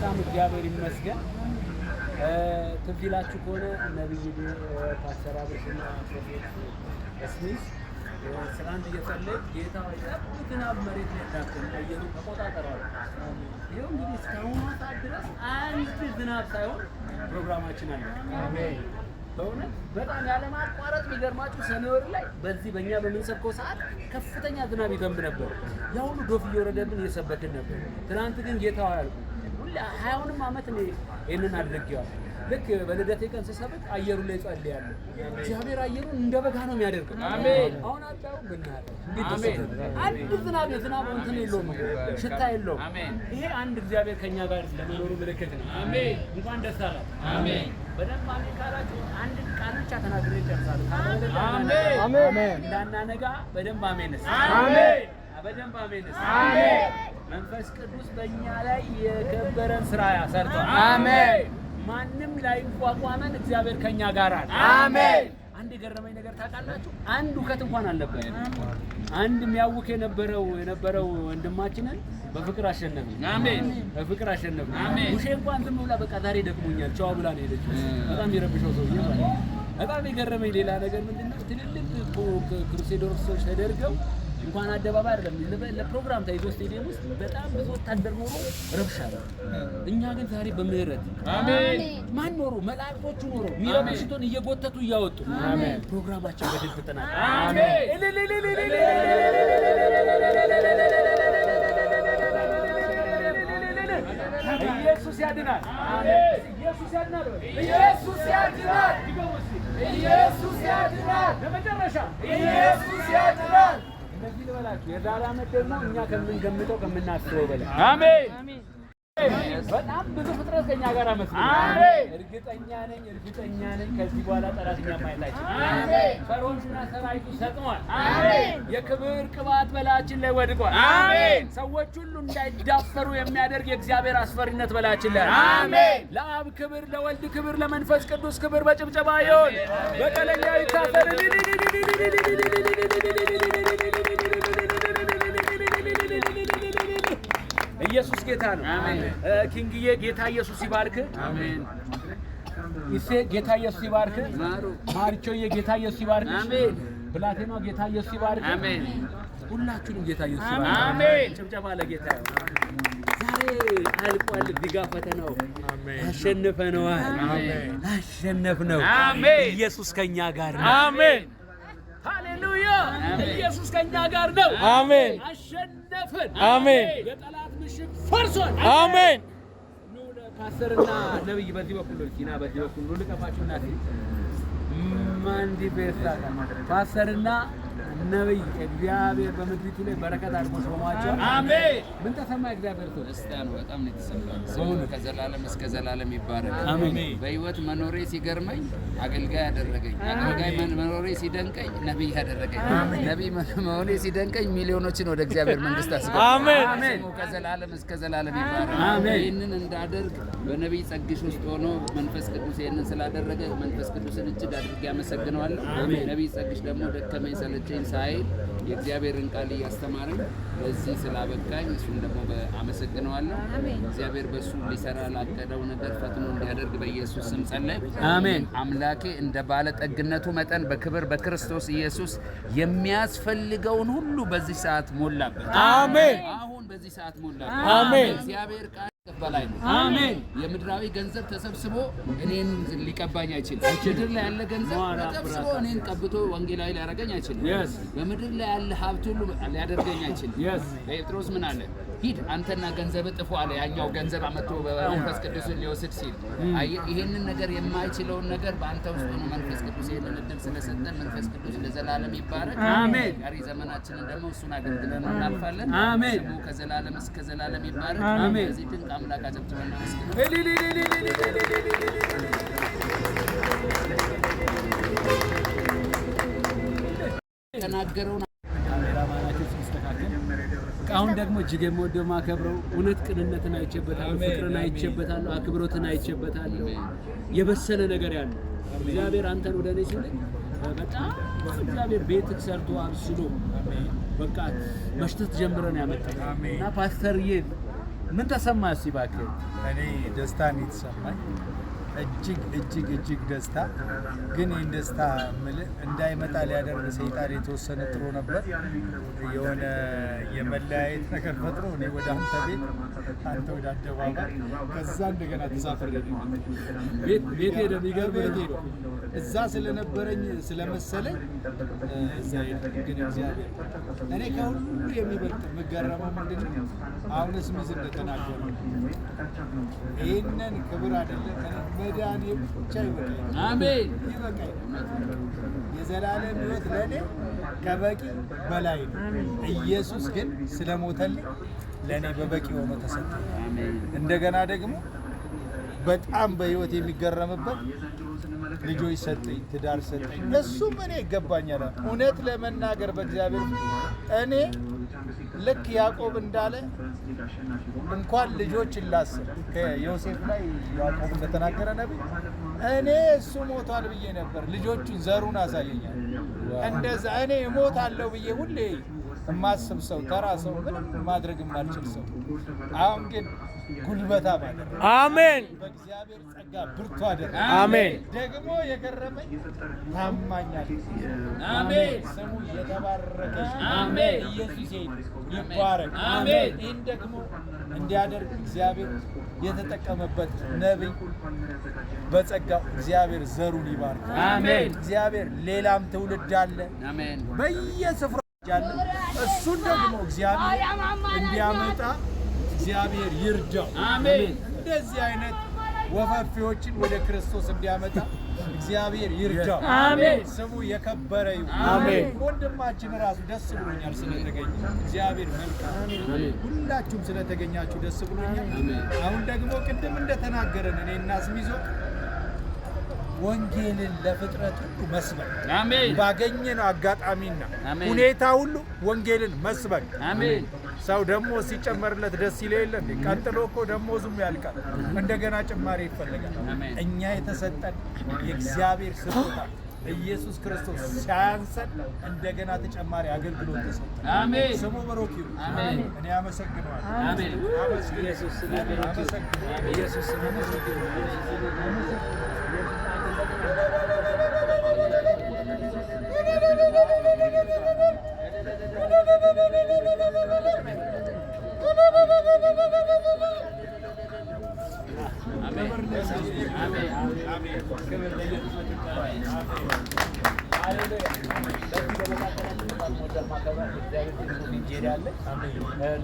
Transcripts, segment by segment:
በጣም እግዚአብሔር ይመስገን። ትዝ ይላችሁ ከሆነ ነብዩ ፓስተር አብርሽና ፕሮፌት ስሚዝ ስራን እየጸለዩ ጌታ ወይ ዝናብ መሬት ላይ እንዳትል አየሩ ተቆጣጠረዋል። ይኸው እንግዲህ እስካሁን ሰዓት ድረስ አንድ ዝናብ ሳይሆን ፕሮግራማችን አለ። አሜን። በእውነት በጣም ያለማቋረጥ የሚገርማችሁ ሰኔ ወር ላይ በዚህ በእኛ በምንሰብከው ሰዓት ከፍተኛ ዝናብ ይዘንብ ነበር። ያ ሁሉ ዶፍ እየወረደብን እየሰበክን ነበር። ትናንት ግን ጌታው ያልኩ ሁሌ 20ንም ዓመት እኔ ይሄንን አድርጌዋለሁ። ልክ በልደቴ ቀን ስሰብክ አየሩ ላይ ጸልያለሁ። እግዚአብሔር አየሩን እንደ በጋ ነው የሚያደርገው። አሜን። አሁን አጣው ብናለ አሜን። አንድ ዝናብ የዝናብ እንትን የለውም፣ ሽታ የለውም። ይሄ አንድ እግዚአብሔር ከኛ ጋር ለመኖሩ ምልክት ነው። አሜን። እንኳን ደስ አላችሁ። አሜን። በደንብ አሜን ካላችሁ አንድ ቃል ብቻ ተናግሬ ጨርሳለሁ። አሜን። አሜን። እንዳናነጋ በደንብ አሜንስ። አሜን። በደንብ አሜንስ። አሜን። መንፈስ ቅዱስ በእኛ ላይ የከበረን ስራ ሰርቷል። አሜን። ማንም ላይ ቋቋመን እግዚአብሔር ከኛ ጋር አለ። አሜን። አንድ የገረመኝ ነገር ታውቃላችሁ? አንድ ውከት እንኳን አልነበረ። አንድ የሚያውክ የነበረው ወንድማችንን በፍቅር አሸነፍን። አሜን። በፍቅር አሸነፍን። አሜን። ሙሼ እንኳን ዝም ብላ በቃ ዛሬ ደክሞኛል ቻው ብላ ነው የሄደችው። በጣም የረብሸው ሰውዬ ማለት ነው። በጣም የገረመኝ ሌላ ነገር ምንድነው? ትልልቅ ክሩሴደሮች ተደርገው እንኳን አደባባይ አይደለም ለፕሮግራም ታይዞ ስቴዲየም ውስጥ በጣም ብዙ ወታደር ኖሮ ረብሻለ። እኛ ግን ዛሬ በምህረት አሜን። ማን ኖሮ መላእክቶቹ ኖሮ ሚረብሽቶን እየጎተቱ እያወጡ አሜን። ፕሮግራማችን በድል ተጠናቀቀ። አሜን። ኢየሱስ ያድናል። አሜን። ኢየሱስ ያድናል። ኢየሱስ ያድናል። ኢየሱስ ያድናል። ለመጨረሻ ኢየሱስ ያድናል። እነዚህ ልበላችሁ የዛሬ ዓመት ደግሞ እኛ ከምንገምተው ከምናስበው በላይ አሜን። በጣም ብዙ ፍጥረት ከኛ ጋር መስሎኝ አሜን። እርግጠኛ ነኝ ከዚህ በኋላ ጠላትኛ ማየት አይችልም። አሜን። ፈርዖንና ሰራዊቱ ሰጥሟል። አሜን። የክብር ቅባት በላያችን ላይ ወድቋል። አሜን። ሰዎች ሁሉ እንዳይዳፈሩ የሚያደርግ የእግዚአብሔር አስፈሪነት በላያችን ላይ አሜን። ለአብ ክብር፣ ለወልድ ክብር፣ ለመንፈስ ቅዱስ ክብር በጭብጨባ ይሁን። በቀለኛው ይታሰር። ኢየሱስ ጌታ ነው። አሜን። ኪንግዬ ጌታ ኢየሱስ ይባርክ። አሜን። ይሴ ጌታ ኢየሱስ ይባርክ። ማርቾዬ ጌታ ኢየሱስ ይባርክ። አሜን። ብላቴኗ ጌታ ኢየሱስ ይባርክ። አሜን። ሁላችሁንም ጌታ ኢየሱስ ይባርክ። አሜን። ጭብጨባ ለጌታ ይሁን። ዛሬ አልቋል። እዚህ ጋር ፈተናው አሸንፈነዋል። አሜን። አሸነፍነው። አሜን። ኢየሱስ ከኛ ጋር ነው። አሜን። ሃሌሉያ! ኢየሱስ ከኛ ጋር ነው። አሜን። አሸነፍን። አሜን። የጠላት ምሽግ ፈርሷል። አሜን። ፓስተርና ነብይ በዚህ በኩል ሲና በዚህ በኩል ልቀፋችሁና ማንዲ ቤታ ፓስተርና ነብይ እግዚአብሔር በምድሪቱ ላይ በረከት አድርጎ ሾሟቸው። አሜን። ምን ተሰማ? እግዚአብሔር ሰው ደስታ ነው። በጣም ነው የተሰማኝ። ሰው ከዘላለም እስከ ዘላለም ይባረክ። አሜን። በህይወት መኖሬ ሲገርመኝ አገልጋይ ያደረገኝ፣ አገልጋይ መኖሬ ሲደንቀኝ ነብይ ያደረገኝ፣ ነብይ መሆኔ ሲደንቀኝ ሚሊዮኖችን ወደ እግዚአብሔር መንግስት አስገባ። አሜን። ከዘላለም እስከ ዘላለም ይባረክ። አሜን። ይህንን እንዳደርግ በነብይ ጸግሽ ውስጥ ሆኖ መንፈስ ቅዱስ ይህንን ስላደረገ መንፈስ ቅዱስን እጅግ አድርጌ አመሰግነዋለሁ። ነብይ ጸግሽ ደግሞ ደከመኝ ሰለቸኝ ሳይል የእግዚአብሔርን ቃል እያስተማረኝ ለዚህ ስላበቃኝ እሱን ደግሞ አመሰግነዋለሁ። እግዚአብሔር በሱ ሊሰራ ላቀደው ነገር ፈጥኖ እንዲያደርግ በኢየሱስ ስም ጸለይ። አሜን። አምላኬ እንደ ባለጠግነቱ መጠን በክብር በክርስቶስ ኢየሱስ የሚያስፈልገውን ሁሉ በዚህ ሰዓት ሞላበት። አሜን። አሁን በዚህ ሰዓት ሞላበት። አሜን። እግዚአብሔር ቃል በላይ ነው። አሜን። የምድራዊ ገንዘብ ተሰብስቦ እኔን ሊቀባኝ አይችልም። ምድር ላይ ያለ ገንዘብ ተሰብስቦ እኔን ቀብቶ ወንጌላዊ ሊያደርገኝ አይችልም። በምድር ላይ ያለ ሀብት ሁሉ ሊያደርገኝ አይችልም። ጴጥሮስ ምን አለ? ሂድ አንተና ገንዘብ ጥፉ አለ። ያኛው ገንዘብ አመጥቶ በመንፈስ ቅዱስን ሊወስድ ሲል ይሄንን ነገር የማይችለውን ነገር በአንተ ውስጥ ሆኖ መንፈስ ቅዱስ ይሄንን እድል ስለሰጠን መንፈስ ቅዱስ ለዘላለም ይባረክ። አሜን። ቀሪ ዘመናችንን ደግሞ እሱን አገልግለን እናልፋለን። አሜን። ስሙ ከዘላለም እስከ ዘላለም ይባረክ። አሜን። እዚህ ድንቅ አምላክ አጨብጭበና መስገን ተናገረው። አሁን ደግሞ እጅግ የምወደው ማከብረው እውነት ቅንነትን አይቼበታለሁ፣ ፍቅርን አይቼበታለሁ፣ አክብሮትን አይቼበታለሁ። የበሰለ ነገር ያለው እግዚአብሔር አንተን ወደ እኔ ሲል በጣም እግዚአብሔር ቤትክ ሰርቶ አብስሎ በቃ መሽተት ጀምረን ያመጣ እና ፓስተርዬ ምን ተሰማህ? እስኪ እባክህ። እኔ ደስታ ነው የተሰማኝ፣ እጅግ ደስታ። ግን ይህን ደስታ እንዳይመጣ ሊያደርግ ሰይጣን የተወሰነ ጥሮ ነበር። የሆነ የመለያየት ነገር ፈጥሮ እኔ ወደ አንተ ቤት፣ አንተ ወደ አደባባይ፣ ከዛ እንደገና ተሳፍሬ ቤት ሄደ። የሚገርምህ እዛ ስለነበረኝ ስለመሰለኝ እዛ ሄደ። ግን እግዚአብሔር እኔ ከሁሉ የሚበልጥ የምገረመው ምንድን ነው? አሁንስ ሚዝ እንደተናገሩ ይህንን ክብር አይደለም መዳኔ ብቻ ይበቃኝ። አሜን። ይበቃኝ። የዘላለም ሕይወት ለእኔ ከበቂ በላይ ነው። ኢየሱስ ግን ስለሞተልኝ ለእኔ በበቂ ሆኖ ተሰጠኝ። እንደገና ደግሞ በጣም በሕይወት የሚገረምበት ልጆች ሰጠኝ፣ ትዳር ሰጠኝ። እሱም እኔ ይገባኛል። እውነት ለመናገር በእግዚአብሔር እኔ ልክ ያዕቆብ እንዳለ እንኳን ልጆች ላስብ ከዮሴፍ ላይ ያዕቆብ እንደተናገረ ነብይ እኔ እሱ ሞቷል ብዬ ነበር፣ ልጆቹን ዘሩን አሳየኛል። እንደዛ እኔ እሞታለሁ ብዬ ሁሌ የማስብ ሰው፣ ተራ ሰው፣ ምንም ማድረግ የማልችል ሰው አሁን ግን ጉልበታ ማደረግ። አሜን። በእግዚአብሔር ጸጋ ብርቱ አደረግ። አሜን። ደግሞ የገረመኝ ታማኛል። አሜን። ስሙ የተባረከ አሜን። ኢየሱስ ይባረክ። አሜን። ይህን ደግሞ እንዲያደርግ እግዚአብሔር የተጠቀመበት ነቢይ በጸጋው እግዚአብሔር ዘሩን ይባርክ። አሜን። እግዚአብሔር ሌላም ትውልድ አለ። አሜን። በየስፍራው ያለ እሱን ደግሞ እግዚአብሔር እንዲያመጣ እግዚአብሔር ይርዳው። አሜን። እንደዚህ አይነት ወፈፊዎችን ወደ ክርስቶስ እንዲያመጣ እግዚአብሔር ይርዳው። አሜን። ስሙ የከበረ ይሁን። አሜን። ወንድማችን ራሱ ደስ ብሎኛል ስለተገኘ፣ እግዚአብሔር መልካም። ሁላችሁም ስለተገኛችሁ ደስ ብሎኛል። አሁን ደግሞ ቅድም እንደተናገረን እኔና ስሚዞ ወንጌልን ለፍጥረት ሁሉ መስበክ፣ አሜን። ባገኘነው አጋጣሚና ሁኔታ ሁሉ ወንጌልን መስበክ። አሜን። ሰው ደግሞ ሲጨመርለት ደስ ይለል እንዴ? ቀጥሎ እኮ ደሞዙም ያልቃል፣ እንደገና ጭማሪ ይፈልጋል። እኛ የተሰጠን የእግዚአብሔር ስጦታ ኢየሱስ ክርስቶስ ሲያንሰን እንደገና ተጨማሪ አገልግሎት ተሰጠን። አሜን። ስሙ በሮክ ይሁን። አሜን። እኔ አመሰግነዋለሁ። አሜን። ኢየሱስ ስለበረከቱ ኢየሱስ ስለበረከቱ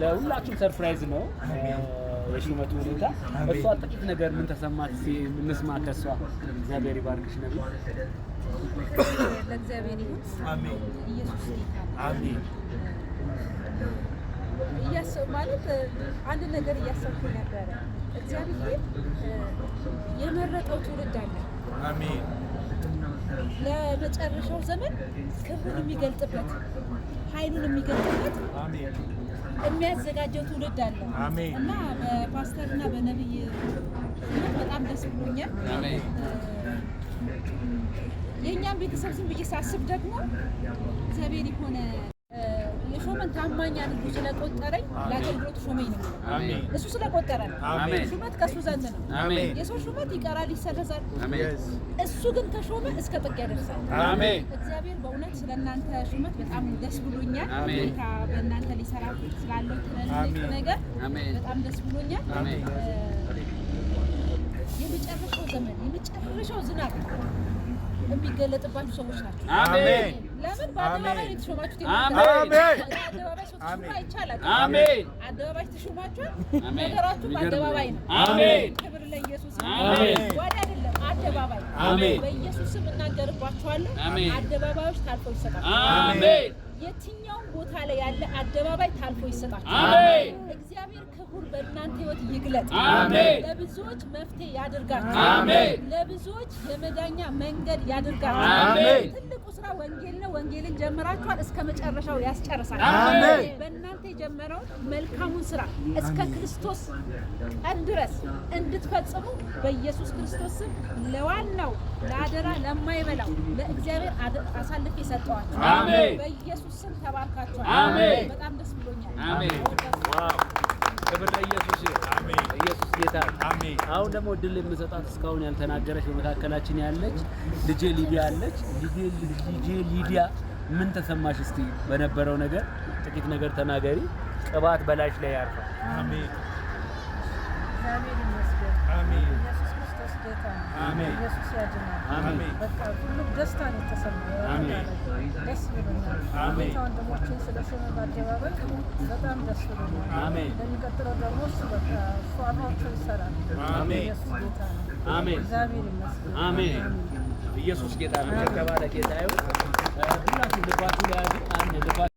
ለሁላችሁም ሰርፕራይዝ ነው የሹመቱ ሁኔታ። እሷ ጥቂት ነገር ምን ተሰማት እንስማ ከሷ። እግዚአብሔር ይባርክሽ ነብይ። ለእግዚአብሔር ይሁን። አሜን። ኢየሱስ ጌታ ነው። አሜን። ማለት አንድ ነገር እያሰብኩ ነበረ። እግዚአብሔር የመረጠው ትውልድ አለ። አሜን። ለመጨረሻው ዘመን ክብሩን የሚገልጥበት፣ ኃይሉን የሚገልጥበት የሚያዘጋጀው ትውልድ አለ እና በፓስተርና በነብይ በጣም ደስ ብሎኛል። የእኛም ቤተሰብ ዝም ብዬ ሳስብ ደግሞ እግዚአብሔር የሆነ የሾመን ታማኝ አድርጎ ስለቆጠረኝ ለአገልግሎት ሾመኝ ነው። እሱ ስለቆጠረ ነው። ሹመት ከእሱ ዘንድ ነው። የሰው ሹመት ይቀራል፣ ይሰረዛል። እሱ ግን ከሾመ እስከ ጥግ ያደርሳል። እግዚአብሔር በእውነት ስለ እናንተ ሹመት በጣም ደስ ብሎኛል። ጌታ በእናንተ ሊሰራ ስላለው ትልልቅ ነገር በጣም ደስ ብሎኛል። የመጨረሻው ዘመን የመጨረሻው ዝናብ የሚገለጥባችሁ ሰዎች ናቸው። አሜን። ለምን በአደባባይ የተሾማችሁት? አሜን። አደባባይ ሾማ ይቻላል። አሜን። አደባባይ ተሾማችኋል። ነገራችሁ በአደባባይ ነው። አሜን። ክብር ለኢየሱስ። አሜን። ወደ አይደለም አደባባይ። አሜን። በኢየሱስ ስም እናገርባችኋለሁ። አደባባዮች ታልፈው ይሰጣሉ። አሜን። የትኛውም ቦታ ላይ ያለ አደባባይ ታልፎ ይሰጣችሁ። አሜን። እግዚአብሔር ክቡር በእናንተ ሕይወት ይግለጥ። አሜን። ለብዙዎች መፍትሄ ያድርጋችሁ። አሜን። ለብዙዎች የመዳኛ መንገድ ያድርጋችሁ። አሜን። ትልቁ ስራ ወንጌል ነው። ወንጌልን ጀምራችኋል፣ እስከ መጨረሻው ያስጨርሳል። አሜን። በእናንተ የጀመረውን መልካሙን ስራ እስከ ክርስቶስ ቀን ድረስ እንድትፈጽሙ በኢየሱስ ክርስቶስ ስም ለዋናው ለአደራ ለማይበላው ለእግዚአብሔር አሳልፌ ሰጠዋችሁ። አሜን። በኢየሱስ ስም ተባርካችኋል። አሜን። በጣም ደስ ብሎኛል። አሜን። ክብር ለኢየሱስ ይሁን። አሜን። ኢየሱስ ጌታ ነው። አሜን። አሁን ደግሞ እድል የምሰጣት እስካሁን ያልተናገረች በመካከላችን ያለች ልጄ ሊዲያ አለች። ልጄ ሊዲያ ምን ተሰማሽ? እስቲ በነበረው ነገር ጥቂት ነገር ተናገሪ። ቅባት በላሽ ላይ ያርፋል። አሜን። እግዚአብሔር ይመስገን። አሜን። ኢየሱስ ክርስቶስ ጌታ ነው። አሜን። ኢየሱስ ያድናል። አሜን። በቃ ሁሉም ደስታ ነው የተሰማው። አሜን። ደስ ብሎኛል። አሜን። ጌታ ወንድሞችን ስለሾመ በአደባባይ በጣም ደስ ብሎኛል። አሜን። ለሚቀጥለው ደግሞ እሱ በቃ እሱ አብሯቸው ይሰራል። አሜን። ኢየሱስ ጌታ ነው። አሜን። እግዚአብሔር ይመስገን። አሜን። ኢየሱስ ጌታ ነው። ጌታ ይሁን። ሁላችሁ ልባችሁ ላይ አንድ ልባችሁ